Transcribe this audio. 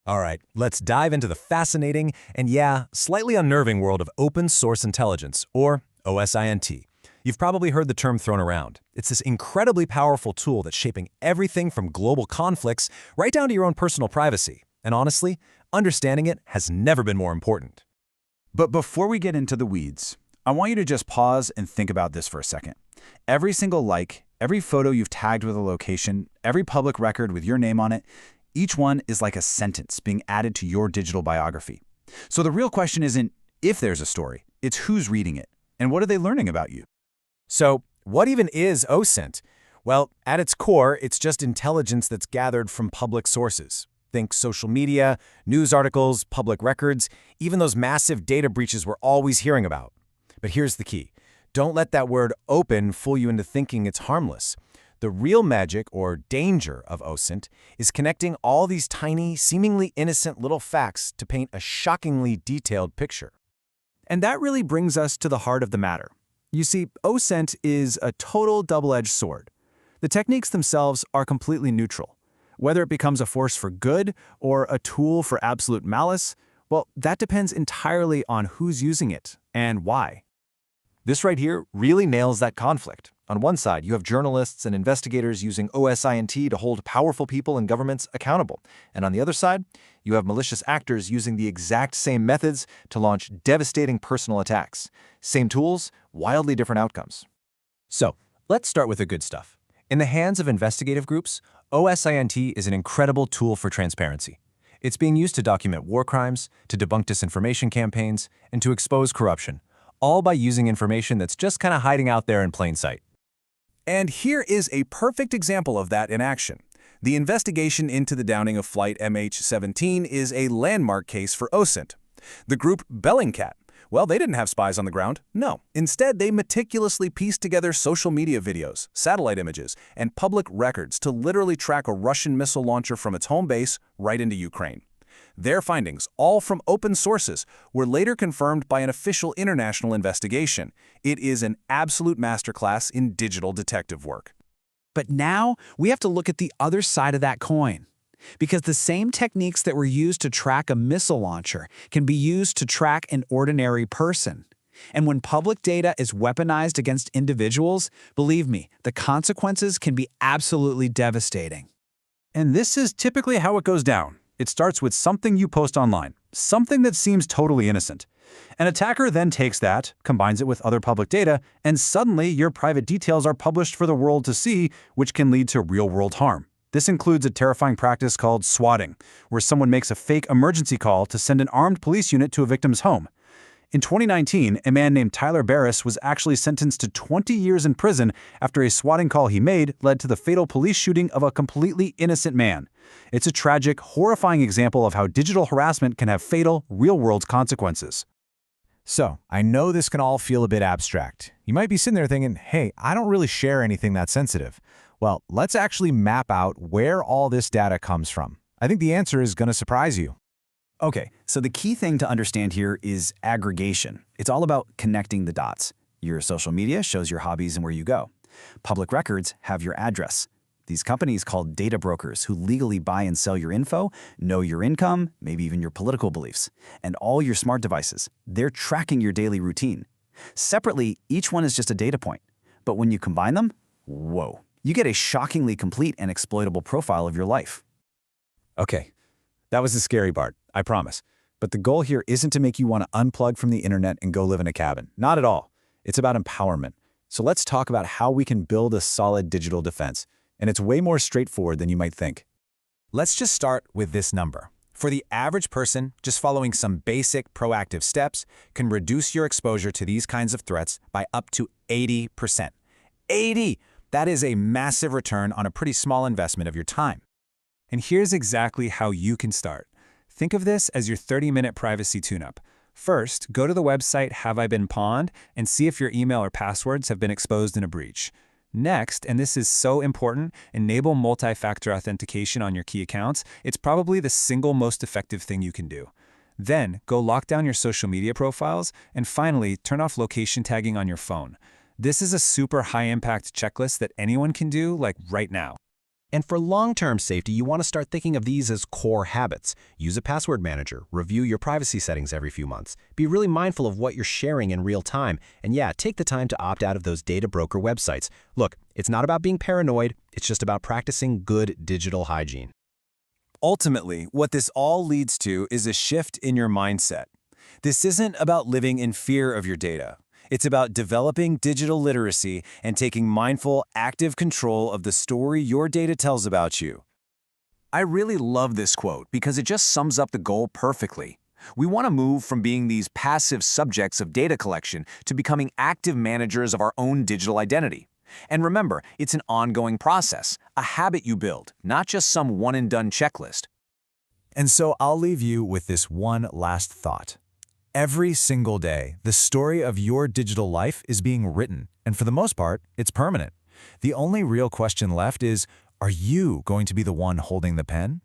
All right, let's dive into the fascinating and, yeah, slightly unnerving world of open source intelligence, or OSINT. You've probably heard the term thrown around. It's this incredibly powerful tool that's shaping everything from global conflicts right down to your own personal privacy. And honestly, understanding it has never been more important. But before we get into the weeds, I want you to just pause and think about this for a second. Every single like, every photo you've tagged with a location, every public record with your name on it, each one is like a sentence being added to your digital biography. So the real question isn't if there's a story, it's who's reading it, and what are they learning about you? So, what even is OSINT? Well, at its core, it's just intelligence that's gathered from public sources. Think social media, news articles, public records, even those massive data breaches we're always hearing about. But here's the key. Don't let that word open fool you into thinking it's harmless. The real magic or danger of OSINT is connecting all these tiny, seemingly innocent little facts to paint a shockingly detailed picture. And that really brings us to the heart of the matter. You see, OSINT is a total double-edged sword. The techniques themselves are completely neutral. Whether it becomes a force for good or a tool for absolute malice, well, that depends entirely on who's using it and why. This right here really nails that conflict. On one side, you have journalists and investigators using OSINT to hold powerful people and governments accountable. And on the other side, you have malicious actors using the exact same methods to launch devastating personal attacks. Same tools, wildly different outcomes. So, let's start with the good stuff. In the hands of investigative groups, OSINT is an incredible tool for transparency. It's being used to document war crimes, to debunk disinformation campaigns, and to expose corruption, all by using information that's just kind of hiding out there in plain sight. And here is a perfect example of that in action. The investigation into the downing of Flight MH17 is a landmark case for OSINT. The group Bellingcat, well, they didn't have spies on the ground. No. Instead, they meticulously pieced together social media videos, satellite images, and public records to literally track a Russian missile launcher from its home base right into Ukraine. Their findings, all from open sources, were later confirmed by an official international investigation. It is an absolute masterclass in digital detective work. But now we have to look at the other side of that coin. Because the same techniques that were used to track a missile launcher can be used to track an ordinary person. And when public data is weaponized against individuals, believe me, the consequences can be absolutely devastating. And this is typically how it goes down. It starts with something you post online, something that seems totally innocent. An attacker then takes that, combines it with other public data, and suddenly your private details are published for the world to see, which can lead to real-world harm. This includes a terrifying practice called swatting, where someone makes a fake emergency call to send an armed police unit to a victim's home. In 2019, a man named Tyler Barris was actually sentenced to 20 years in prison after a swatting call he made led to the fatal police shooting of a completely innocent man. It's a tragic, horrifying example of how digital harassment can have fatal, real-world consequences. So, I know this can all feel a bit abstract. You might be sitting there thinking, hey, I don't really share anything that sensitive. Well, let's actually map out where all this data comes from. I think the answer is going to surprise you. Okay, so the key thing to understand here is aggregation. It's all about connecting the dots. Your social media shows your hobbies and where you go. Public records have your address. These companies called data brokers who legally buy and sell your info, know your income, maybe even your political beliefs, and all your smart devices. They're tracking your daily routine. Separately, each one is just a data point. But when you combine them, whoa, you get a shockingly complete and exploitable profile of your life. Okay, that was the scary part, I promise. But the goal here isn't to make you want to unplug from the internet and go live in a cabin. Not at all. It's about empowerment. So let's talk about how we can build a solid digital defense. And it's way more straightforward than you might think. Let's just start with this number. For the average person, just following some basic proactive steps can reduce your exposure to these kinds of threats by up to 80%. 80! That is a massive return on a pretty small investment of your time. And here's exactly how you can start. Think of this as your 30-minute privacy tune-up. First, go to the website Have I Been Pawned and see if your email or passwords have been exposed in a breach. Next, and this is so important, enable multi-factor authentication on your key accounts. It's probably the single most effective thing you can do. Then, go lock down your social media profiles, and finally, turn off location tagging on your phone. This is a super high-impact checklist that anyone can do, like right now. And for long-term safety, you want to start thinking of these as core habits. Use a password manager, review your privacy settings every few months, be really mindful of what you're sharing in real time, and yeah, take the time to opt out of those data broker websites. Look, it's not about being paranoid, it's just about practicing good digital hygiene. Ultimately, what this all leads to is a shift in your mindset. This isn't about living in fear of your data. It's about developing digital literacy and taking mindful, active control of the story your data tells about you. I really love this quote because it just sums up the goal perfectly. We want to move from being these passive subjects of data collection to becoming active managers of our own digital identity. And remember, it's an ongoing process, a habit you build, not just some one-and-done checklist. And so I'll leave you with this one last thought. Every single day, the story of your digital life is being written, and for the most part, it's permanent. The only real question left is, are you going to be the one holding the pen?